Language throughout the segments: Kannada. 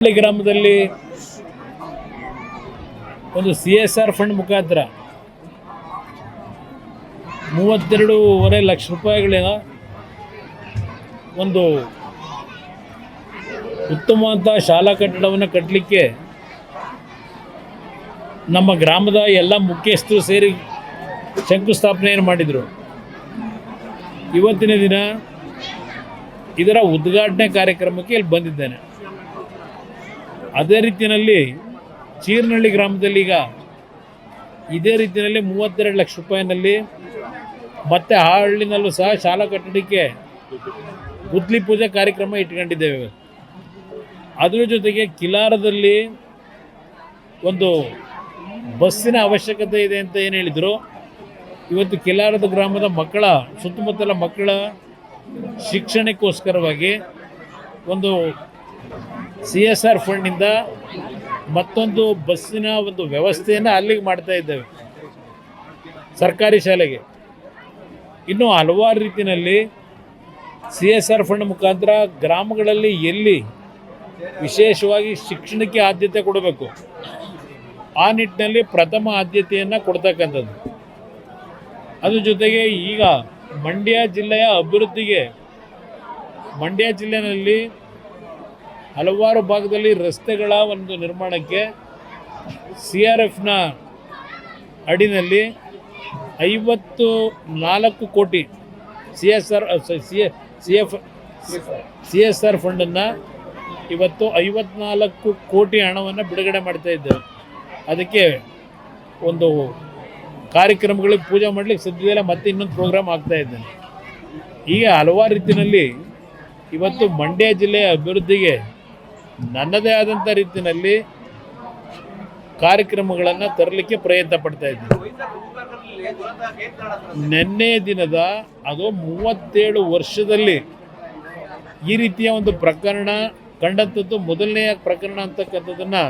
ಹಳ್ಳಿ ಗ್ರಾಮದಲ್ಲಿ ಒಂದು CSR ಫಂಡ್ ಮುಖಾಂತರ 32.5 ಲಕ್ಷ ರೂಪಾಯಿಗಳ ಒಂದು ಉತ್ತಮವಾದ ಶಾಲಾ ಕಟ್ಟಡವನ್ನು ಕಟ್ಟಲಿಕ್ಕೆ ನಮ್ಮ ಗ್ರಾಮದ ಎಲ್ಲ ಮುಖ್ಯಸ್ಥರು ಸೇರಿ ಶಂಕುಸ್ಥಾಪನೆಯನ್ನು ಮಾಡಿದರು. ಇವತ್ತಿನ ದಿನ ಇದರ ಉದ್ಘಾಟನೆ ಕಾರ್ಯಕ್ರಮಕ್ಕೆ ಇಲ್ಲಿ ಬಂದಿದ್ದೇನೆ. ಅದೇ ರೀತಿಯಲ್ಲಿ ಚೀರ್ನಹಳ್ಳಿ ಗ್ರಾಮದಲ್ಲಿ ಈಗ ಇದೇ ರೀತಿಯಲ್ಲಿ 32 ಲಕ್ಷ ರೂಪಾಯಿನಲ್ಲಿ ಮತ್ತು ಆ ಹಳ್ಳಿನಲ್ಲೂ ಸಹ ಶಾಲಾ ಕಟ್ಟಡಕ್ಕೆ ಗುದ್ಲಿ ಪೂಜೆ ಕಾರ್ಯಕ್ರಮ ಇಟ್ಕೊಂಡಿದ್ದೇವೆ. ಅದರ ಜೊತೆಗೆ ಕಿಲಾರದಲ್ಲಿ ಒಂದು ಬಸ್ಸಿನ ಅವಶ್ಯಕತೆ ಇದೆ ಅಂತ ಏನು ಹೇಳಿದರು. ಇವತ್ತು ಕಿಲಾರದ ಗ್ರಾಮದ ಮಕ್ಕಳ ಸುತ್ತಮುತ್ತಲ ಮಕ್ಕಳ ಶಿಕ್ಷಣಕ್ಕೋಸ್ಕರವಾಗಿ ಒಂದು CSR ಫಂಡ್ನಿಂದ ಮತ್ತೊಂದು ಬಸ್ಸಿನ ಒಂದು ವ್ಯವಸ್ಥೆಯನ್ನು ಅಲ್ಲಿಗೆ ಮಾಡ್ತಾ ಇದ್ದೇವೆ ಸರ್ಕಾರಿ ಶಾಲೆಗೆ. ಇನ್ನೂ ಹಲವಾರು ರೀತಿಯಲ್ಲಿ CSR ಫಂಡ್ ಮುಖಾಂತರ ಗ್ರಾಮಗಳಲ್ಲಿ ಎಲ್ಲಿ ವಿಶೇಷವಾಗಿ ಶಿಕ್ಷಣಕ್ಕೆ ಆದ್ಯತೆ ಕೊಡಬೇಕು ಆ ನಿಟ್ಟಿನಲ್ಲಿ ಪ್ರಥಮ ಆದ್ಯತೆಯನ್ನು ಕೊಡ್ತಕ್ಕಂಥದ್ದು. ಅದ್ರ ಜೊತೆಗೆ ಈಗ ಮಂಡ್ಯ ಜಿಲ್ಲೆಯ ಅಭಿವೃದ್ಧಿಗೆ ಮಂಡ್ಯ ಜಿಲ್ಲೆಯಲ್ಲಿ ಹಲವಾರು ಭಾಗದಲ್ಲಿ ರಸ್ತೆಗಳ ಒಂದು ನಿರ್ಮಾಣಕ್ಕೆ CRFನ ಅಡಿನಲ್ಲಿ 54 ಕೋಟಿ CSR ಫಂಡನ್ನು ಇವತ್ತು 54 ಕೋಟಿ ಹಣವನ್ನು ಬಿಡುಗಡೆ ಮಾಡ್ತಾ ಇದ್ದೇವೆ. ಅದಕ್ಕೆ ಒಂದು ಕಾರ್ಯಕ್ರಮಗಳಿಗೆ ಪೂಜೆ ಮಾಡಲಿಕ್ಕೆ ಸದ್ಯದಲ್ಲೇ ಮತ್ತೆ ಇನ್ನೊಂದು ಪ್ರೋಗ್ರಾಮ್ ಆಗ್ತಾ ಇದ್ದೇನೆ. ಹೀಗೆ ಹಲವಾರು ರೀತಿಯಲ್ಲಿ ಇವತ್ತು ಮಂಡ್ಯ ಜಿಲ್ಲೆಯ ಅಭಿವೃದ್ಧಿಗೆ ನನ್ನದೇ ಆದಂಥ ರೀತಿಯಲ್ಲಿ ಕಾರ್ಯಕ್ರಮಗಳನ್ನು ತರಲಿಕ್ಕೆ ಪ್ರಯತ್ನ ಪಡ್ತಾ ಇದ್ದೀನಿ. ನಿನ್ನೆ ದಿನದ ಅದು 37 ವರ್ಷದಲ್ಲಿ ಈ ರೀತಿಯ ಒಂದು ಪ್ರಕರಣ ಕಂಡಂಥದ್ದು ಮೊದಲನೆಯ ಪ್ರಕರಣ ಅಂತಕ್ಕಂಥದ್ದನ್ನು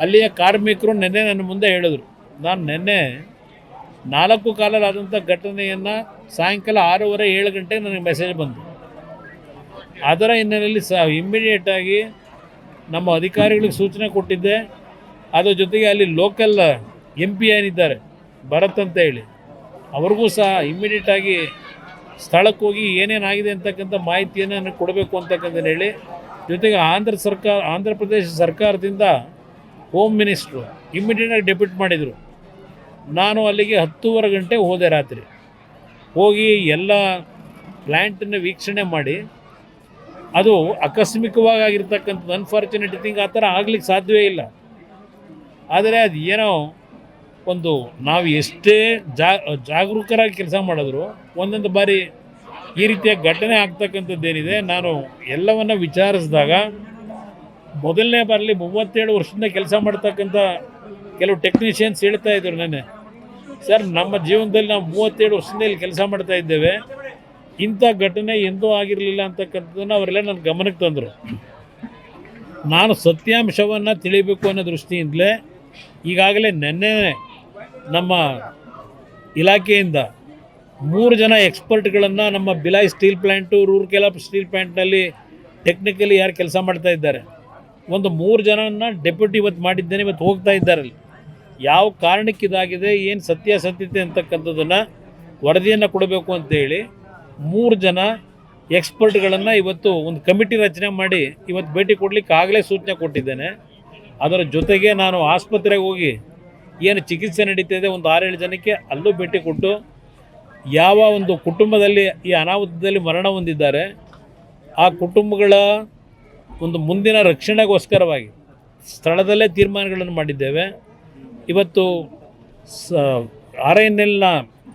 ಅಲ್ಲಿಯ ಕಾರ್ಮಿಕರು ನಿನ್ನೆ ನನ್ನ ಮುಂದೆ ಹೇಳಿದ್ರು. ನಾನು ನಿನ್ನೆ 4 ಕಾಲದಾದಂಥ ಘಟನೆಯನ್ನು ಸಾಯಂಕಾಲ 6:30-7 ಗಂಟೆಗೆ ನನಗೆ ಮೆಸೇಜ್ ಬಂತು. ಅದರ ಹಿನ್ನೆಲೆಯಲ್ಲಿ ಇಮ್ಮಿಡಿಯೇಟಾಗಿ ನಮ್ಮ ಅಧಿಕಾರಿಗಳಿಗೆ ಸೂಚನೆ ಕೊಟ್ಟಿದ್ದೆ. ಅದರ ಜೊತೆಗೆ ಅಲ್ಲಿ ಲೋಕಲ್ MP ಏನಿದ್ದಾರೆ ಭರತ್ ಅಂತ ಹೇಳಿ ಅವ್ರಿಗೂ ಸಹ ಇಮ್ಮಿಡಿಯೇಟಾಗಿ ಸ್ಥಳಕ್ಕೆ ಹೋಗಿ ಏನೇನಾಗಿದೆ ಅಂತಕ್ಕಂಥ ಮಾಹಿತಿಯನ್ನು ನನಗೆ ಕೊಡಬೇಕು ಅಂತಕ್ಕಂಥದ್ದು ಹೇಳಿ, ಜೊತೆಗೆ ಆಂಧ್ರ ಪ್ರದೇಶ ಸರ್ಕಾರದಿಂದ ಹೋಮ್ ಮಿನಿಸ್ಟ್ರು ಇಮ್ಮಿಡಿಯೇಟಾಗಿ ಡೆಪ್ಯೂಟ್ ಮಾಡಿದರು. ನಾನು ಅಲ್ಲಿಗೆ 10:30 ಗಂಟೆಗೆ ಹೋದೆ. ರಾತ್ರಿ ಹೋಗಿ ಎಲ್ಲ ಪ್ಲ್ಯಾಂಟನ್ನು ವೀಕ್ಷಣೆ ಮಾಡಿ, ಅದು ಆಕಸ್ಮಿಕವಾಗಿ ಆಗಿರ್ತಕ್ಕಂಥದ್ದು ಅನ್ಫಾರ್ಚುನೇಟ್ ಥಿಂಗ್. ಆ ಥರ ಆಗ್ಲಿಕ್ಕೆ ಸಾಧ್ಯವೇ ಇಲ್ಲ. ಆದರೆ ಅದು ಏನೋ ಒಂದು ನಾವು ಎಷ್ಟೇ ಜಾಗರೂಕರಾಗಿ ಕೆಲಸ ಮಾಡಿದ್ರು ಒಂದೊಂದು ಬಾರಿ ಈ ರೀತಿಯ ಘಟನೆ ಆಗ್ತಕ್ಕಂಥದ್ದೇನಿದೆ. ನಾನು ಎಲ್ಲವನ್ನು ವಿಚಾರಿಸಿದಾಗ ಮೊದಲನೇ ಬಾರಲ್ಲಿ 37 ವರ್ಷದಿಂದ ಕೆಲಸ ಮಾಡ್ತಕ್ಕಂಥ ಕೆಲವು ಟೆಕ್ನಿಷಿಯನ್ಸ್ ಹೇಳ್ತಾ ಇದ್ರು ನನಗೆ, ಸರ್ ನಮ್ಮ ಜೀವನದಲ್ಲಿ ನಾವು 37 ವರ್ಷದಿಂದ ಇಲ್ಲಿ ಕೆಲಸ ಮಾಡ್ತಾ ಇದ್ದೇವೆ, ಇಂಥ ಘಟನೆ ಎಂದೂ ಆಗಿರಲಿಲ್ಲ ಅಂತಕ್ಕಂಥದ್ದನ್ನು ಅವರೆಲ್ಲ ನನ್ನ ಗಮನಕ್ಕೆ ತಂದರು. ನಾನು ಸತ್ಯಾಂಶವನ್ನು ತಿಳಿಬೇಕು ಅನ್ನೋ ದೃಷ್ಟಿಯಿಂದಲೇ ಈಗಾಗಲೇ ನಿನ್ನೆ ನಮ್ಮ ಇಲಾಖೆಯಿಂದ 3 ಜನ ಎಕ್ಸ್ಪರ್ಟ್ಗಳನ್ನು ನಮ್ಮ Bhilai steel plant, Rourkela steel ಪ್ಲ್ಯಾಂಟ್ನಲ್ಲಿ ಟೆಕ್ನಿಕಲಿ ಯಾರು ಕೆಲಸ ಮಾಡ್ತಾ ಇದ್ದಾರೆ ಒಂದು 3 ಜನನ ಡೆಪ್ಯೂಟಿ ಇವತ್ತು ಮಾಡಿದ್ದೇನೆ. ಇವತ್ತು ಹೋಗ್ತಾ ಇದ್ದಾರೆ ಅಲ್ಲಿ ಯಾವ ಕಾರಣಕ್ಕೆ ಇದಾಗಿದೆ, ಏನು ಸತ್ಯಾಸತ್ಯತೆ ಅಂತಕ್ಕಂಥದ್ದನ್ನು ವರದಿಯನ್ನು ಕೊಡಬೇಕು ಅಂತೇಳಿ 3 ಜನ ಎಕ್ಸ್ಪರ್ಟ್ಗಳನ್ನು ಇವತ್ತು ಒಂದು ಕಮಿಟಿ ರಚನೆ ಮಾಡಿ ಇವತ್ತು ಭೇಟಿ ಕೊಡಲಿಕ್ಕೆ ಆಗಲೇ ಸೂಚನೆ ಕೊಟ್ಟಿದ್ದೇನೆ. ಅದರ ಜೊತೆಗೆ ನಾನು ಆಸ್ಪತ್ರೆಗೆ ಹೋಗಿ ಏನು ಚಿಕಿತ್ಸೆ ನಡೀತಿದೆ ಒಂದು 6-7 ಜನಕ್ಕೆ ಅಲ್ಲೂ ಭೇಟಿ ಕೊಟ್ಟು ಯಾವ ಒಂದು ಕುಟುಂಬದಲ್ಲಿ ಈ ಅನಾಹುತದಲ್ಲಿ ಮರಣ ಹೊಂದಿದ್ದಾರೆ ಆ ಕುಟುಂಬಗಳ ಒಂದು ಮುಂದಿನ ರಕ್ಷಣೆಗೋಸ್ಕರವಾಗಿ ಸ್ಥಳದಲ್ಲೇ ತೀರ್ಮಾನಗಳನ್ನು ಮಾಡಿದ್ದೇವೆ. ಇವತ್ತು RINLನ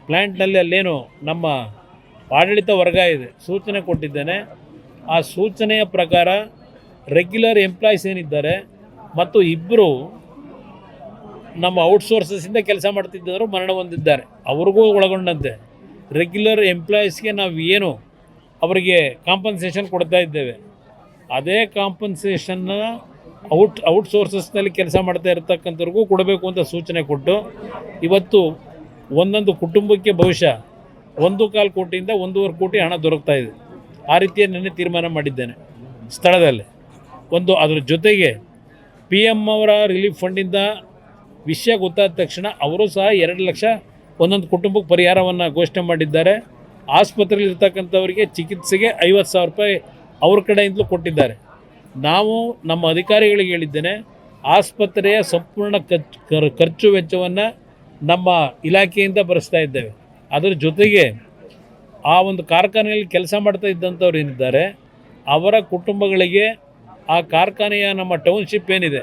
ಪ್ಲ್ಯಾಂಟ್ನಲ್ಲಿ ಅಲ್ಲೇನು ನಮ್ಮ ಆಡಳಿತ ವರ್ಗ ಇದೆ ಸೂಚನೆ ಕೊಟ್ಟಿದ್ದೇನೆ. ಆ ಸೂಚನೆಯ ಪ್ರಕಾರ ರೆಗ್ಯುಲರ್ ಎಂಪ್ಲಾಯೀಸ್ ಏನಿದ್ದಾರೆ ಮತ್ತು 2 ನಮ್ಮ ಔಟ್ಸೋರ್ಸಸ್ಸಿಂದ ಕೆಲಸ ಮಾಡ್ತಿದ್ದವರು ಮರಣ ಹೊಂದಿದ್ದಾರೆ, ಅವ್ರಿಗೂ ಒಳಗೊಂಡಂತೆ ರೆಗ್ಯುಲರ್ ಎಂಪ್ಲಾಯೀಸ್ಗೆ ನಾವು ಏನು ಅವರಿಗೆ ಕಾಂಪನ್ಸೇಷನ್ ಕೊಡ್ತಾ ಇದ್ದೇವೆ ಅದೇ ಕಾಂಪನ್ಸೇಷನ್ನ ಔಟ್ಸೋರ್ಸಸ್ನಲ್ಲಿ ಕೆಲಸ ಮಾಡ್ತಾ ಇರತಕ್ಕಂಥವ್ರಿಗೂ ಕೊಡಬೇಕು ಅಂತ ಸೂಚನೆ ಕೊಟ್ಟು ಇವತ್ತು ಒಂದೊಂದು ಕುಟುಂಬಕ್ಕೆ ಬಹುಶಃ 1.25 ಕೋಟಿಯಿಂದ 1.5 ಕೋಟಿ ಹಣ ದೊರಕ್ತಾ ಇದೆ. ಆ ರೀತಿಯ ನಿನ್ನೆ ತೀರ್ಮಾನ ಮಾಡಿದ್ದೇನೆ ಸ್ಥಳದಲ್ಲಿ. ಅದರ ಜೊತೆಗೆ PM ಅವರ ರಿಲೀಫ್ ಫಂಡಿಂದ ವಿಷಯ ಗೊತ್ತಾದ ತಕ್ಷಣ ಅವರು ಸಹ 2 ಲಕ್ಷ ಒಂದೊಂದು ಕುಟುಂಬಕ್ಕೆ ಪರಿಹಾರವನ್ನು ಘೋಷಣೆ ಮಾಡಿದ್ದಾರೆ. ಆಸ್ಪತ್ರೆಯಲ್ಲಿ ಇರ್ತಕ್ಕಂಥವರಿಗೆ ಚಿಕಿತ್ಸೆಗೆ 50,000 ರೂಪಾಯಿ ಅವ್ರ ಕಡೆಯಿಂದಲೂ ಕೊಟ್ಟಿದ್ದಾರೆ. ನಾವು ನಮ್ಮ ಅಧಿಕಾರಿಗಳಿಗೆ ಹೇಳಿದ್ದೇನೆ, ಆಸ್ಪತ್ರೆಯ ಸಂಪೂರ್ಣ ಖರ್ಚು ವೆಚ್ಚವನ್ನು ನಮ್ಮ ಇಲಾಖೆಯಿಂದ ಭರಿಸ್ತಾ ಇದ್ದೇವೆ. ಅದರ ಜೊತೆಗೆ ಆ ಒಂದು ಕಾರ್ಖಾನೆಯಲ್ಲಿ ಕೆಲಸ ಮಾಡ್ತಾ ಇದ್ದಂಥವ್ರು ಏನಿದ್ದಾರೆ ಅವರ ಕುಟುಂಬಗಳಿಗೆ ಆ ಕಾರ್ಖಾನೆಯ ನಮ್ಮ ಟೌನ್ಶಿಪ್ ಏನಿದೆ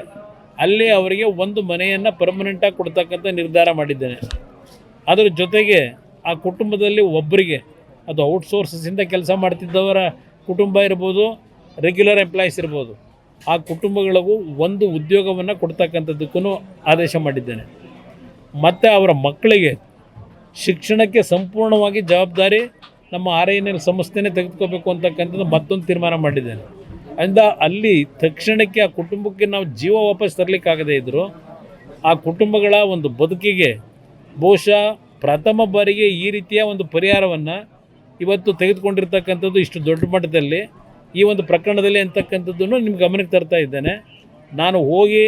ಅಲ್ಲಿ ಅವರಿಗೆ ಒಂದು ಮನೆಯನ್ನು ಪರ್ಮನೆಂಟಾಗಿ ಕೊಡ್ತಕ್ಕಂಥ ನಿರ್ಧಾರ ಮಾಡಿದ್ದೇನೆ. ಅದರ ಜೊತೆಗೆ ಆ ಕುಟುಂಬದಲ್ಲಿ ಒಬ್ಬರಿಗೆ, ಅದು ಔಟ್ಸೋರ್ಸಸಿಂದ ಕೆಲಸ ಮಾಡ್ತಿದ್ದವರ ಕುಟುಂಬ ಇರ್ಬೋದು, ರೆಗ್ಯುಲರ್ ಎಂಪ್ಲಾಯೀಸ್ ಇರ್ಬೋದು, ಆ ಕುಟುಂಬಗಳಿಗೂ ಒಂದು ಉದ್ಯೋಗವನ್ನು ಕೊಡ್ತಕ್ಕಂಥದ್ದಕ್ಕೂ ಆದೇಶ ಮಾಡಿದ್ದೇನೆ. ಮತ್ತು ಅವರ ಮಕ್ಕಳಿಗೆ ಶಿಕ್ಷಣಕ್ಕೆ ಸಂಪೂರ್ಣವಾಗಿ ಜವಾಬ್ದಾರಿ ನಮ್ಮ RINL ಸಂಸ್ಥೆನೇ ತೆಗೆದುಕೋಬೇಕು ಅಂತಕ್ಕಂಥದ್ದು ಮತ್ತೊಂದು ತೀರ್ಮಾನ ಮಾಡಿದ್ದೇನೆ. ಅಂದ ಅಲ್ಲಿ ತಕ್ಷಣಕ್ಕೆ ಆ ಕುಟುಂಬಕ್ಕೆ ನಾವು ಜೀವ ವಾಪಸ್ ತರಲಿಕ್ಕಾಗದೇ ಇದ್ದರೂ ಆ ಕುಟುಂಬಗಳ ಒಂದು ಬದುಕಿಗೆ ಬಹುಶಃ ಪ್ರಥಮ ಬಾರಿಗೆ ಈ ರೀತಿಯ ಒಂದು ಪರಿಹಾರವನ್ನು ಇವತ್ತು ತೆಗೆದುಕೊಂಡಿರ್ತಕ್ಕಂಥದ್ದು ಇಷ್ಟು ದೊಡ್ಡ ಮಟ್ಟದಲ್ಲಿ ಈ ಒಂದು ಪ್ರಕರಣದಲ್ಲಿ ಅಂತಕ್ಕಂಥದ್ದನ್ನು ನಿಮ್ಗೆ ಗಮನಕ್ಕೆ ತರ್ತಾ ಇದ್ದೇನೆ. ನಾನು ಹೋಗಿ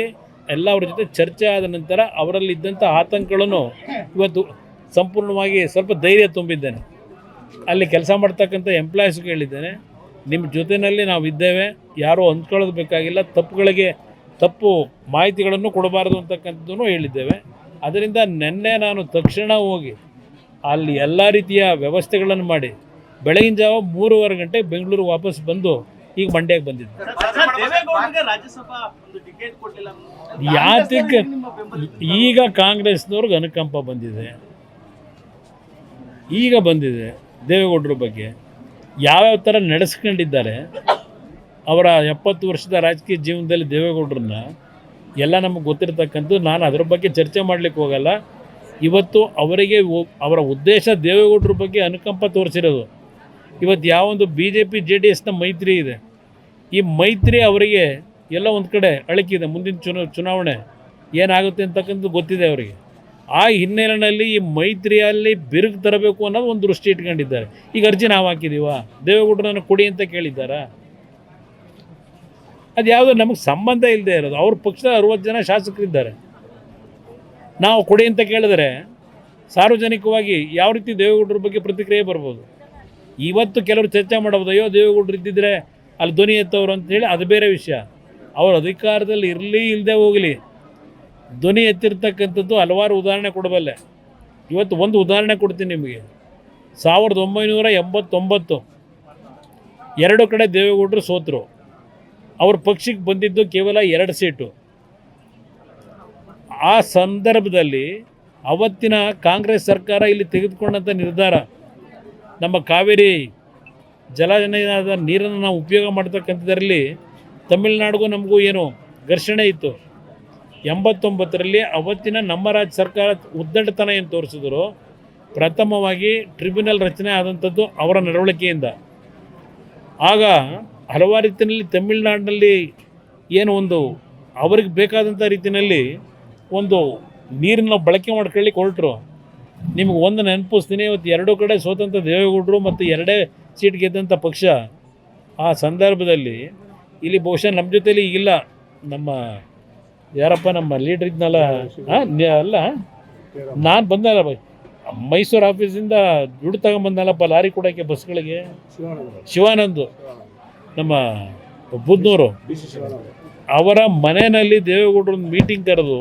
ಎಲ್ಲ ಅವ್ರ ಜೊತೆ ಚರ್ಚೆ ಆದ ನಂತರ ಅವರಲ್ಲಿದ್ದಂಥ ಆತಂಕಗಳನ್ನು ಇವತ್ತು ಸಂಪೂರ್ಣವಾಗಿ ಸ್ವಲ್ಪ ಧೈರ್ಯ ತುಂಬಿದ್ದೇನೆ. ಅಲ್ಲಿ ಕೆಲಸ ಮಾಡ್ತಕ್ಕಂಥ ಎಂಪ್ಲಾಯೀಸ್ಗೆ ಹೇಳಿದ್ದೇನೆ, ನಿಮ್ಮ ಜೊತೆಯಲ್ಲಿ ನಾವು ಇದ್ದೇವೆ, ಯಾರೂ ಅಂದ್ಕೊಳ್ಳೋದು ಬೇಕಾಗಿಲ್ಲ, ತಪ್ಪು ಮಾಹಿತಿಗಳನ್ನು ಕೊಡಬಾರ್ದು ಅಂತಕ್ಕಂಥದ್ದನ್ನು ಹೇಳಿದ್ದೇವೆ. ಅದರಿಂದ ನಿನ್ನೆ ನಾನು ತಕ್ಷಣ ಹೋಗಿ ಅಲ್ಲಿ ಎಲ್ಲ ರೀತಿಯ ವ್ಯವಸ್ಥೆಗಳನ್ನು ಮಾಡಿ ಬೆಳಗಿನ ಜಾವ 3:15 ಗಂಟೆಗೆ ಬೆಂಗಳೂರಿಗೆ ವಾಪಸ್ ಬಂದು ಈಗ ಮಂಡ್ಯಕ್ಕೆ ಬಂದಿದ್ದೆ. ಯಾತಕ್ಕೆ ಈಗ ಕಾಂಗ್ರೆಸ್ನವ್ರಿಗೆ ಅನುಕಂಪ ಬಂದಿದೆ, ಈಗ ಬಂದಿದೆ ದೇವೇಗೌಡರ ಬಗ್ಗೆ ಯಾವ್ಯಾವ ಥರ ನಡೆಸ್ಕೊಂಡಿದ್ದಾರೆ ಅವರ 70 ವರ್ಷದ ರಾಜಕೀಯ ಜೀವನದಲ್ಲಿ ದೇವೇಗೌಡರನ್ನ ಎಲ್ಲ ನಮಗೆ ಗೊತ್ತಿರತಕ್ಕಂಥದ್ದು. ನಾನು ಅದರ ಬಗ್ಗೆ ಚರ್ಚೆ ಮಾಡಲಿಕ್ಕೆ ಹೋಗಲ್ಲ. ಇವತ್ತು ಅವರಿಗೆ ಅವರ ಉದ್ದೇಶ ದೇವೇಗೌಡರ ಬಗ್ಗೆ ಅನುಕಂಪ ತೋರಿಸಿರೋದು. ಇವತ್ತು ಯಾವೊಂದು BJP JDSನ ಮೈತ್ರಿ ಇದೆ, ಈ ಮೈತ್ರಿ ಅವರಿಗೆ ಎಲ್ಲ ಒಂದು ಕಡೆ ಅಳಕಿದೆ. ಮುಂದಿನ ಚುನಾವಣೆ ಏನಾಗುತ್ತೆ ಅಂತಕ್ಕಂಥದ್ದು ಗೊತ್ತಿದೆ ಅವರಿಗೆ. ಆ ಹಿನ್ನೆಲೆಯಲ್ಲಿ ಈ ಮೈತ್ರಿಯಲ್ಲಿ ಬಿರುಕು ತರಬೇಕು ಅನ್ನೋದು ಒಂದು ದೃಷ್ಟಿ ಇಟ್ಕೊಂಡಿದ್ದಾರೆ. ಈಗ ಅರ್ಜಿ ನಾವು ಹಾಕಿದ್ದೀವ, ದೇವೇಗೌಡರನ್ನು ಕೊಡಿ ಅಂತ ಕೇಳಿದ್ದಾರಾ? ಅದು ಯಾವುದೋ ನಮಗೆ ಸಂಬಂಧ ಇಲ್ಲದೆ ಇರೋದು. ಅವ್ರ ಪಕ್ಷದ 60 ಜನ ಶಾಸಕರಿದ್ದಾರೆ. ನಾವು ಕೊಡಿ ಅಂತ ಕೇಳಿದ್ರೆ ಸಾರ್ವಜನಿಕವಾಗಿ ಯಾವ ರೀತಿ ದೇವೇಗೌಡರ ಬಗ್ಗೆ ಪ್ರತಿಕ್ರಿಯೆ ಬರ್ಬೋದು. ಇವತ್ತು ಕೆಲವರು ಚರ್ಚೆ ಮಾಡ್ಬೋದು, ಅಯ್ಯೋ ದೇವೇಗೌಡರು ಇದ್ದಿದ್ರೆ ಅಲ್ಲಿ ಧ್ವನಿ ಎತ್ತವರು ಅಂತೇಳಿ, ಅದು ಬೇರೆ ವಿಷಯ. ಅವರು ಅಧಿಕಾರದಲ್ಲಿ ಇರಲಿ ಇಲ್ಲದೆ ಹೋಗಲಿ, ಧ್ವನಿ ಎತ್ತಿರ್ತಕ್ಕಂಥದ್ದು ಹಲವಾರು ಉದಾಹರಣೆ ಕೊಡಬಲ್ಲೆ. ಇವತ್ತು ಒಂದು ಉದಾಹರಣೆ ಕೊಡ್ತೀನಿ ನಿಮಗೆ. 1989 2 ಕಡೆ ದೇವೇಗೌಡರು ಸೋತರು. ಅವ್ರ ಪಕ್ಷಕ್ಕೆ ಬಂದಿದ್ದು ಕೇವಲ 2 ಸೀಟು. ಆ ಸಂದರ್ಭದಲ್ಲಿ ಅವತ್ತಿನ ಕಾಂಗ್ರೆಸ್ ಸರ್ಕಾರ ಇಲ್ಲಿ ತೆಗೆದುಕೊಂಡಂಥ ನಿರ್ಧಾರ, ನಮ್ಮ ಕಾವೇರಿ ಜಲಾನಯನದ ನೀರನ್ನು ನಾವು ಉಪಯೋಗ ಮಾಡ್ತಕ್ಕಂಥದ್ರಲ್ಲಿ ತಮಿಳುನಾಡಿಗೂ ನಮಗೂ ಏನು ಘರ್ಷಣೆ ಇತ್ತು. 89ರಲ್ಲಿ ಅವತ್ತಿನ ನಮ್ಮ ರಾಜ್ಯ ಸರ್ಕಾರ ಉದ್ದಟತನ ಏನು ತೋರಿಸಿದ್ರು, ಪ್ರಥಮವಾಗಿ ಟ್ರಿಬ್ಯುನಲ್ ರಚನೆ ಆದಂಥದ್ದು ಅವರ ನಡವಳಿಕೆಯಿಂದ. ಆಗ ಹಲವಾರು ರೀತಿಯಲ್ಲಿ ತಮಿಳುನಾಡಿನಲ್ಲಿ ಏನು ಒಂದು ಅವ್ರಿಗೆ ಬೇಕಾದಂಥ ರೀತಿಯಲ್ಲಿ ಒಂದು ನೀರನ್ನ ಬಳಕೆ ಮಾಡ್ಕೊಳ್ಳಿಕ್ಕೆ ಹೊರಟರು. ನಿಮಗೆ ಒಂದು ನೆನಪಿಸ್ತೀನಿ, ಇವತ್ತು 2 ಕಡೆ ಸ್ವತಂತ್ರ ದೇವೇಗೌಡರು ಮತ್ತು 2 ಸೀಟ್ ಗೆದ್ದಂಥ ಪಕ್ಷ. ಆ ಸಂದರ್ಭದಲ್ಲಿ ಇಲ್ಲಿ ಬಹುಶಃ ನಮ್ಮ ಜೊತೆಲಿ ಈಗಿಲ್ಲ, ನಮ್ಮ ಯಾರಪ್ಪ ನಮ್ಮ ಲೀಡ್ರ್ ಇದ್ನಲ್ಲ, ಅಲ್ಲ ನಾನು ಬಂದಲ್ಲ ಮೈಸೂರು ಆಫೀಸಿಂದ ದುಡ್ಡು ತಗೊಂಬಂದಲ್ಲಪ್ಪ ಲಾರಿ ಕೊಡೋಕ್ಕೆ ಬಸ್ಗಳಿಗೆ, ಶಿವಾನಂದ್ ನಮ್ಮ ಬುದ್ನೂರು, ಅವರ ಮನೆಯಲ್ಲಿ ದೇವೇಗೌಡರು ಒಂದು ಮೀಟಿಂಗ್ ಕರೆದು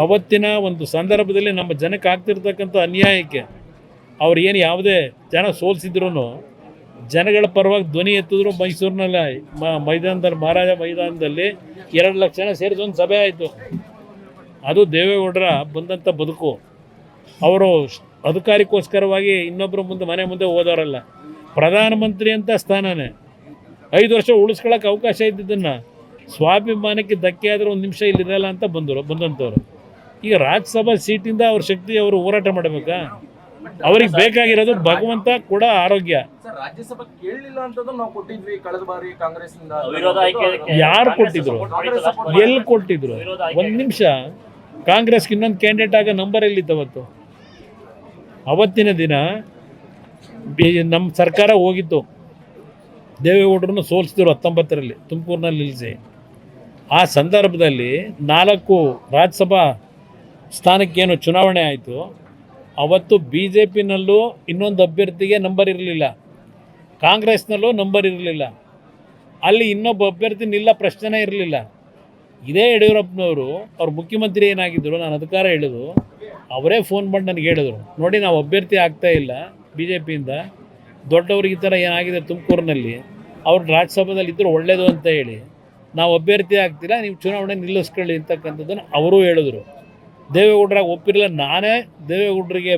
ಅವತ್ತಿನ ಒಂದು ಸಂದರ್ಭದಲ್ಲಿ ನಮ್ಮ ಜನಕ್ಕೆ ಆಗ್ತಿರ್ತಕ್ಕಂಥ ಅನ್ಯಾಯಕ್ಕೆ ಅವ್ರು ಏನು ಯಾವುದೇ ಜನ ಸೋಲಿಸಿದ್ರು ಜನಗಳ ಪರವಾಗಿ ಧ್ವನಿ ಎತ್ತಿದ್ರು. ಮೈಸೂರಿನಲ್ಲಿ ಮೈದಾನದಲ್ಲಿ, ಮಹಾರಾಜ ಮೈದಾನದಲ್ಲಿ 2 ಲಕ್ಷ ಜನ ಸೇರಿದ ಒಂದು ಸಭೆ ಆಯಿತು. ಅದು ದೇವೇಗೌಡರ ಬಂದಂಥ ಬದುಕು. ಅವರು ಅಧಿಕಾರಕ್ಕೋಸ್ಕರವಾಗಿ ಇನ್ನೊಬ್ಬರ ಮನೆ ಮುಂದೆ ಹೋದವರಲ್ಲ. ಪ್ರಧಾನಮಂತ್ರಿ ಅಂತ ಸ್ಥಾನನೇ 5 ವರ್ಷ ಉಳಿಸ್ಕೊಳ್ಳೋಕೆ ಅವಕಾಶ ಇದ್ದಿದ್ದನ್ನು ಸ್ವಾಭಿಮಾನಕ್ಕೆ ಧಕ್ಕೆ ಆದರೆ 1 ನಿಮಿಷ ಇಲ್ಲಿರಲ್ಲ ಅಂತ ಬಂದಂಥವ್ರು. ಈಗ ರಾಜ್ಯಸಭಾ ಸೀಟಿಂದ ಅವ್ರ ಶಕ್ತಿ ಅವರು ಹೋರಾಟ ಮಾಡಬೇಕಾ? ಅವ್ರಿಗೆ ಬೇಕಾಗಿರೋದು ಭಗವಂತ ಕೂಡ ಆರೋಗ್ಯ. ಯಾರು ಕೊಟ್ಟಿದ್ರು? ಎಲ್ಲಿ ಕೊಟ್ಟಿದ್ರು? 1 ನಿಮಿಷ. ಕಾಂಗ್ರೆಸ್ಗೆ ಇನ್ನೊಂದು ಕ್ಯಾಂಡಿಡೇಟ್ ಆಗ ನಂಬರ್ ಎಲ್ಲಿತ್ತು? ಅವತ್ತಿನ ದಿನ ನಮ್ಮ ಸರ್ಕಾರ ಹೋಗಿತ್ತು, ದೇವೇಗೌಡರನ್ನು ಸೋಲಿಸಿದ್ರು 19ರಲ್ಲಿ ತುಮಕೂರಿನಲ್ಲಿ ನಿಲ್ಲಿಸಿ. ಆ ಸಂದರ್ಭದಲ್ಲಿ 4 ರಾಜ್ಯಸಭಾ ಸ್ಥಾನಕ್ಕೇನು ಚುನಾವಣೆ ಆಯಿತು, ಅವತ್ತು ಬಿ ಜೆ ಪಿನಲ್ಲೂ ಇನ್ನೊಂದು ಅಭ್ಯರ್ಥಿಗೆ ನಂಬರ್ ಇರಲಿಲ್ಲ, ಕಾಂಗ್ರೆಸ್ನಲ್ಲೂ ನಂಬರ್ ಇರಲಿಲ್ಲ, ಅಲ್ಲಿ ಇನ್ನೊಬ್ಬ ಅಭ್ಯರ್ಥಿ ನಿಲ್ಲ ಪ್ರಶ್ನೆ ಇರಲಿಲ್ಲ. ಇದೇ ಯಡಿಯೂರಪ್ಪನವರು ಅವ್ರ ಮುಖ್ಯಮಂತ್ರಿ ಏನಾಗಿದ್ದರು, ನಾನು ಅಧಿಕಾರ ಹೇಳಿದ್ರು, ಅವರೇ ಫೋನ್ ಮಾಡಿ ನನಗೆ ಹೇಳಿದ್ರು, ನೋಡಿ ನಾವು ಅಭ್ಯರ್ಥಿ ಆಗ್ತಾಯಿಲ್ಲ ಬಿ ಜೆ ಪಿಯಿಂದ, ದೊಡ್ಡವ್ರಿಗೆ ಈ ಥರ ಏನಾಗಿದೆ ತುಮಕೂರಿನಲ್ಲಿ, ಅವ್ರು ರಾಜ್ಯಸಭಾದಲ್ಲಿ ಇದ್ದರೂ ಒಳ್ಳೆಯದು ಅಂತ ಹೇಳಿ ನಾವು ಅಭ್ಯರ್ಥಿ ಆಗ್ತಿಲ್ಲ, ನೀವು ಚುನಾವಣೆ ನಿಲ್ಲಿಸ್ಕೊಳ್ಳಿ ಅಂತಕ್ಕಂಥದ್ದನ್ನು ಅವರೂ ಹೇಳಿದ್ರು. ದೇವೇಗೌಡರಾಗ ಒಪ್ಪಿರಲಿಲ್ಲ, ನಾನೇ ದೇವೇಗೌಡರಿಗೆ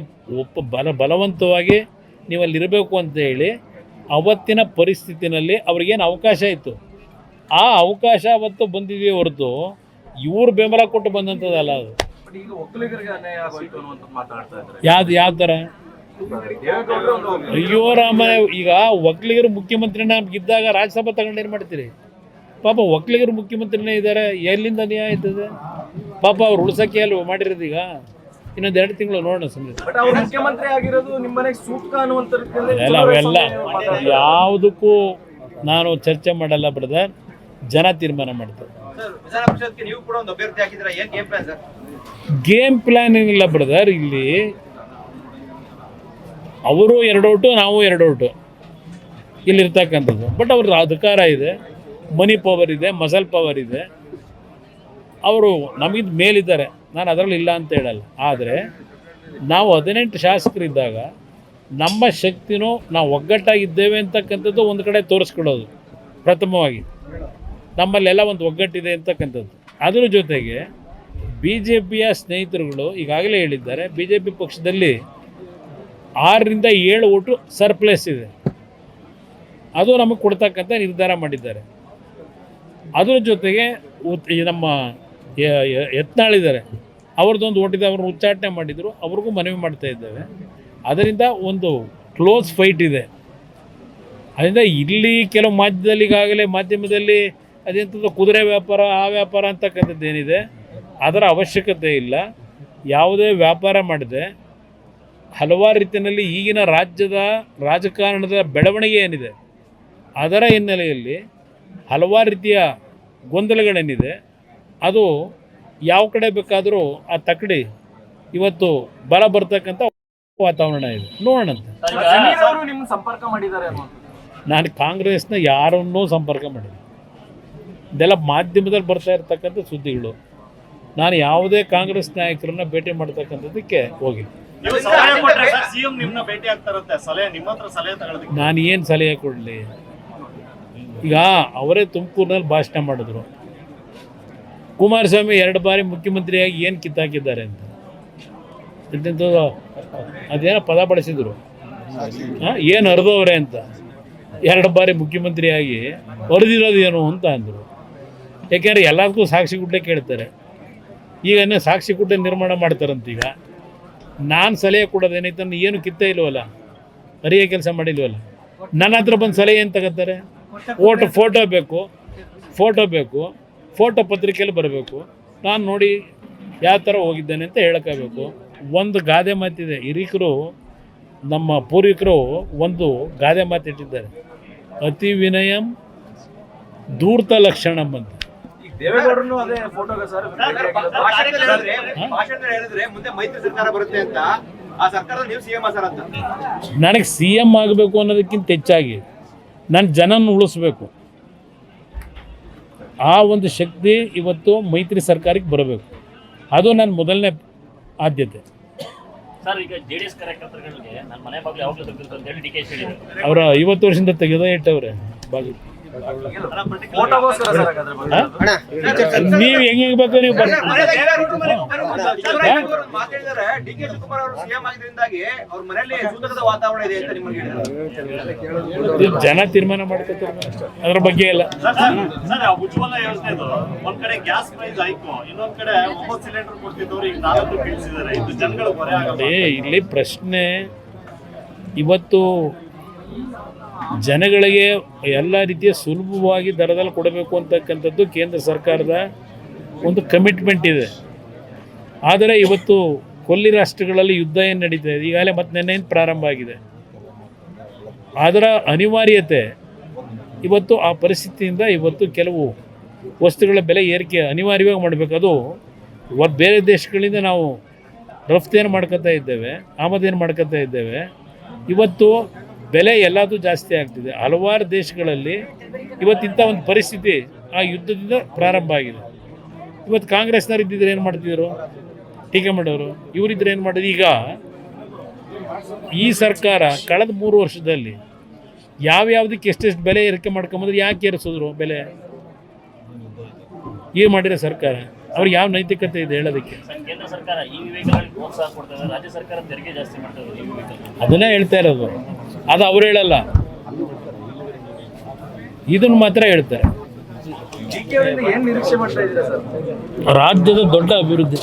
ಬಲವಂತವಾಗಿ ನೀವು ಅಲ್ಲಿರಬೇಕು ಅಂತ ಹೇಳಿ ಅವತ್ತಿನ ಪರಿಸ್ಥಿತಿನಲ್ಲಿ ಅವ್ರಿಗೇನು ಅವಕಾಶ ಇತ್ತು, ಆ ಅವಕಾಶ ಅವತ್ತು ಬಂದಿದೆಯೇ ಹೊರತು ಇವ್ರು ಬೆಂಬಲ ಕೊಟ್ಟು ಬಂದಂಥದ್ದಲ್ಲ. ಅದು ಯಾವ ಥರ ಅಯ್ಯೋ ರಾಮ, ಈಗ ಒಕ್ಕಲಿಗರು ಮುಖ್ಯಮಂತ್ರಿನ ಇದ್ದಾಗ ರಾಜ್ಯಸಭಾ ತಗೊಂಡು ಏನು ಮಾಡ್ತೀರಿ? ಪಾಪ ಒಕ್ಕಲಿಗರು ಮುಖ್ಯಮಂತ್ರಿನೇ ಇದ್ದಾರೆ, ಎಲ್ಲಿಂದ ನ್ಯಾಯ ಆಯ್ತದೆ? ಪಾಪ ಅವ್ರು ಉಳ್ಸಕ್ಕೆ ಅಲ್ವ ಮಾಡಿರೋದು. ಈಗ ಇನ್ನೊಂದು 2 ತಿಂಗಳು ನೋಡೋಣ ಸುಮ್ಮನೆ. ಅವೆಲ್ಲ ಯಾವುದಕ್ಕೂ ನಾನು ಚರ್ಚೆ ಮಾಡಲ್ಲ ಬ್ರದರ್, ಜನ ತೀರ್ಮಾನ ಮಾಡ್ತಾರೆ. ಗೇಮ್ ಪ್ಲಾನ್ ಏನಿಲ್ಲ ಬ್ರದರ್, ಇಲ್ಲಿ ಅವರು 2 ಓಟು ನಾವು 2 ಓಟು ಇಲ್ಲಿರ್ತಕ್ಕಂಥದ್ದು. ಬಟ್ ಅವ್ರ ಅಧಿಕಾರ ಇದೆ, ಮನಿ ಪವರ್ ಇದೆ, ಮಸಲ್ ಪವರ್ ಇದೆ, ಅವರು ನಮಗಿಂತ ಮೇಲಿದ್ದಾರೆ, ನಾನು ಅದರಲ್ಲಿ ಇಲ್ಲ ಅಂತ ಹೇಳಲ್ಲ. ಆದರೆ ನಾವು 18 ಶಾಸಕರಿದ್ದಾಗ ನಮ್ಮ ಶಕ್ತಿನೂ ನಾವು ಒಗ್ಗಟ್ಟಾಗಿದ್ದೇವೆ ಅಂತಕ್ಕಂಥದ್ದು ಒಂದು ಕಡೆ ತೋರಿಸ್ಕೊಳ್ಳೋದು ಪ್ರಥಮವಾಗಿ, ನಮ್ಮಲ್ಲೆಲ್ಲ ಒಂದು ಒಗ್ಗಟ್ಟಿದೆ ಅಂತಕ್ಕಂಥದ್ದು. ಅದರ ಜೊತೆಗೆ ಬಿ ಜೆ ಪಿಯ ಸ್ನೇಹಿತರುಗಳು ಈಗಾಗಲೇ ಹೇಳಿದ್ದಾರೆ, ಬಿ ಜೆ ಪಿ ಪಕ್ಷದಲ್ಲಿ 6ರಿಂದ 7 ಓಟು ಸರ್ಪ್ಲೇಸ್ ಇದೆ, ಅದು ನಮಗೆ ಕೊಡ್ತಕ್ಕಂಥ ನಿರ್ಧಾರ ಮಾಡಿದ್ದಾರೆ. ಅದರ ಜೊತೆಗೆ ನಮ್ಮ ಯತ್ನಾಳಿದ್ದಾರೆ, ಅವ್ರದ್ದೊಂದು ಓಟಿದೆ, ಅವ್ರನ್ನ ಉಚ್ಚಾಟನೆ ಮಾಡಿದರು, ಅವ್ರಿಗೂ ಮನವಿ ಮಾಡ್ತಾ ಇದ್ದೇವೆ. ಅದರಿಂದ ಒಂದು ಕ್ಲೋಸ್ ಫೈಟ್ ಇದೆ. ಅದರಿಂದ ಇಲ್ಲಿ ಕೆಲವು ಮಾಧ್ಯಮದಲ್ಲಿ ಅದೆಂಥದ್ದು ಕುದುರೆ ವ್ಯಾಪಾರ, ಆ ವ್ಯಾಪಾರ ಅಂತಕ್ಕಂಥದ್ದು ಏನಿದೆ, ಅದರ ಅವಶ್ಯಕತೆ ಇಲ್ಲ. ಯಾವುದೇ ವ್ಯಾಪಾರ ಮಾಡದೆ ಹಲವಾರು ರೀತಿಯಲ್ಲಿ ಈಗಿನ ರಾಜ್ಯದ ರಾಜಕಾರಣದ ಬೆಳವಣಿಗೆ ಏನಿದೆ ಅದರ ಹಿನ್ನೆಲೆಯಲ್ಲಿ ಹಲವಾರು ರೀತಿಯ ಗೊಂದಲಗಳೇನಿದೆ, ಅದು ಯಾವ ಕಡೆ ಬೇಕಾದರೂ ಆ ತಕ್ಕಡಿ ಇವತ್ತು ಬಲ ಬರ್ತಕ್ಕಂಥ ವಾತಾವರಣ ಇದೆ. ನೋಡೋಣಂತೆ. ನಾನು ಕಾಂಗ್ರೆಸ್ನ ಯಾರನ್ನೂ ಸಂಪರ್ಕ ಮಾಡಿಲ್ಲ, ಇದೆಲ್ಲ ಮಾಧ್ಯಮದಲ್ಲಿ ಬರ್ತಾ ಇರ್ತಕ್ಕಂಥ ಸುದ್ದಿಗಳು. ನಾನು ಯಾವುದೇ ಕಾಂಗ್ರೆಸ್ ನಾಯಕರನ್ನ ಭೇಟಿ ಮಾಡ್ತಕ್ಕಂಥದ್ದಕ್ಕೆ ಹೋಗಿಲ್ಲ. ನಾನು ಏನು ಸಲಹೆ ಕೊಡಲಿ? ಈಗ ಅವರೇ ತುಮಕೂರಿನಲ್ಲಿ ಭಾಷಣ ಮಾಡಿದ್ರು, ಕುಮಾರಸ್ವಾಮಿ 2 ಬಾರಿ ಮುಖ್ಯಮಂತ್ರಿಯಾಗಿ ಏನು ಕಿತ್ತಾಕಿದ್ದಾರೆ ಅಂತ, ಅದೇನೋ ಪದ ಬಳಸಿದ್ರು, ಏನು ಹರಿದವ್ರೆ ಅಂತ. 2 ಬಾರಿ ಮುಖ್ಯಮಂತ್ರಿಯಾಗಿ ಹೊರದಿರೋದು ಏನು ಅಂತ ಅಂದರು. ಯಾಕೆಂದರೆ ಎಲ್ಲದಕ್ಕೂ ಸಾಕ್ಷಿ ಗುಡ್ಡೆ ಕೇಳ್ತಾರೆ. ಈಗ ಸಾಕ್ಷಿ ಗುಡ್ಡೆ ನಿರ್ಮಾಣ ಮಾಡ್ತಾರಂತ. ಈಗ ನಾನು ಸಲಹೆ ಕೊಡೋದೇನೈತೆ, ನಾನು ಏನು ಕಿತ್ತೇ ಇಲ್ವಲ್ಲ, ಅರಿಯೋ ಕೆಲಸ ಮಾಡಿಲ್ವಲ್ಲ. ನನ್ನ ಹತ್ರ ಬಂದು ಸಲಹೆ ಏನು ತಗೋತಾರೆ? ಫೋಟೋ ಬೇಕು, ಫೋಟೋ ಪತ್ರಿಕೆಯಲ್ಲಿ ಬರಬೇಕು, ನಾನು ನೋಡಿ ಯಾವ ಥರ ಹೋಗಿದ್ದೇನೆ ಅಂತ ಹೇಳೋಕ್ಕಾಗಬೇಕು. ಒಂದು ಗಾದೆ ಮಾತಿದೆ, ಹಿರಿಕರು ನಮ್ಮ ಪೂರ್ವಿಕರು ಒಂದು ಗಾದೆ ಮಾತಿಟ್ಟಿದ್ದಾರೆ, ಅತಿ ವಿನಯಂ ಧೂರ್ತ ಲಕ್ಷಣಂ ಅಂತ. ನನಗೆ CM ಆಗಬೇಕು ಅನ್ನೋದಕ್ಕಿಂತ ಹೆಚ್ಚಾಗಿ ನನ್ನ ಜನನ ಉಳಿಸ್ಬೇಕು, ಆ ಒಂದು ಶಕ್ತಿ ಇವತ್ತು ಮೈತ್ರಿ ಸರ್ಕಾರಕ್ಕೆ ಬರಬೇಕು. ಅದು ನನ್ನ ಮೊದಲನೇ ಆದ್ಯತೆ. ಅವರ 50 ವರ್ಷದಿಂದ ತೆಗೆದ ಇಟ್ಟವ್ರೆ ಬಾಗಿಲು. ನೀವು ಹೆಂಗೆ ಬೇಕು ನೀವು ಜನ ತೀರ್ಮಾನ ಮಾಡ್ಕೊತಾರೆ, ಅದ್ರ ಬಗ್ಗೆ ಎಲ್ಲ. ಉಜ್ವಲ ಯೋಜನೆ ಒಂದ್ ಕಡೆ ಗ್ಯಾಸ್ ಪ್ರೈಸ್ ಆಯ್ತು, ಇನ್ನೊಂದ್ ಕಡೆ 9 ಸಿಲಿಂಡರ್ ಕೊಡ್ತಿದ್ದವ್ರು ಈಗ 4 ಇಳಿಸಿದ್ದಾರೆ. ಇದು ಜನಗಳು ಹೊರೆ ಆಗಲ್ಲ. ಇಲ್ಲಿ ಪ್ರಶ್ನೆ ಇವತ್ತು ಜನಗಳಿಗೆ ಎಲ್ಲ ರೀತಿಯ ಸುಲಭವಾಗಿ ದರದಲ್ಲಿ ಕೊಡಬೇಕು ಅಂತಕ್ಕಂಥದ್ದು ಕೇಂದ್ರ ಸರ್ಕಾರದ ಒಂದು ಕಮಿಟ್ಮೆಂಟ್ ಇದೆ. ಆದರೆ ಇವತ್ತು ಕೊಲ್ಲಿ ರಾಷ್ಟ್ರಗಳಲ್ಲಿ ಯುದ್ಧ ಏನು ನಡೀತಾ ಇದೆ, ಈಗಾಗಲೇ ಮತ್ತೆ ನೆನ್ನೆಯಿಂದ ಪ್ರಾರಂಭ ಆಗಿದೆ. ಅದರ ಅನಿವಾರ್ಯತೆ ಇವತ್ತು ಆ ಪರಿಸ್ಥಿತಿಯಿಂದ ಇವತ್ತು ಕೆಲವು ವಸ್ತುಗಳ ಬೆಲೆ ಏರಿಕೆ ಅನಿವಾರ್ಯವಾಗಿ ಮಾಡಬೇಕು. ಅದು ಬೇರೆ ದೇಶಗಳಿಂದ ನಾವು ರಫ್ತೇನು ಮಾಡ್ಕೊತಾ ಇದ್ದೇವೆ, ಆಮದೇನು ಮಾಡ್ಕೊತಾ ಇದ್ದೇವೆ. ಇವತ್ತು ಬೆಲೆ ಎಲ್ಲದೂ ಜಾಸ್ತಿ ಆಗ್ತಿದೆ. ಹಲವಾರು ದೇಶಗಳಲ್ಲಿ ಇವತ್ತಿಂಥ ಒಂದು ಪರಿಸ್ಥಿತಿ ಆ ಯುದ್ಧದಿಂದ ಪ್ರಾರಂಭ ಆಗಿದೆ. ಇವತ್ತು ಕಾಂಗ್ರೆಸ್ನವ್ರು ಇದ್ದಿದ್ರೆ ಏನು ಮಾಡ್ತಿದ್ರು, ಟೀಕೆ ಮಾಡೋರು. ಇವರಿದ್ರೆ ಏನು ಮಾಡೋದು? ಈಗ ಈ ಸರ್ಕಾರ ಕಳೆದ 3 ವರ್ಷದಲ್ಲಿ ಯಾವ್ಯಾವುದಕ್ಕೆ ಎಷ್ಟೆಷ್ಟು ಬೆಲೆ ಏರಿಕೆ ಮಾಡ್ಕೊಂಬಂದ್ರೆ ಯಾಕೆ ಏರಿಸಿದ್ರು ಬೆಲೆ? ಏನು ಮಾಡಿರೋ ಸರ್ಕಾರ? ಅವ್ರಿಗೆ ಯಾವ ನೈತಿಕತೆ ಇದೆ ಹೇಳೋದಕ್ಕೆ? ಕೇಂದ್ರ ಸರ್ಕಾರ ಈ ವೆಹಿಕಲ್ಗಳಿಗೆ ಪ್ರೋತ್ಸಾಹ ಕೊಡ್ತಾ ಇದೆ, ರಾಜ್ಯ ಸರ್ಕಾರ ತೆರಿಗೆ ಜಾಸ್ತಿ ಮಾಡ್ತಾ ಇದೆ ಈ ವೆಹಿಕಲ್. ಅದನ್ನೇ ಹೇಳ್ತಾ ಇರೋದು. ಅದು ಅವ್ರು ಹೇಳಲ್ಲ, ಇದನ್ನು ಮಾತ್ರ ಹೇಳ್ತಾರೆ. ರಾಜ್ಯದ ದೊಡ್ಡ ಅಭಿವೃದ್ಧಿ.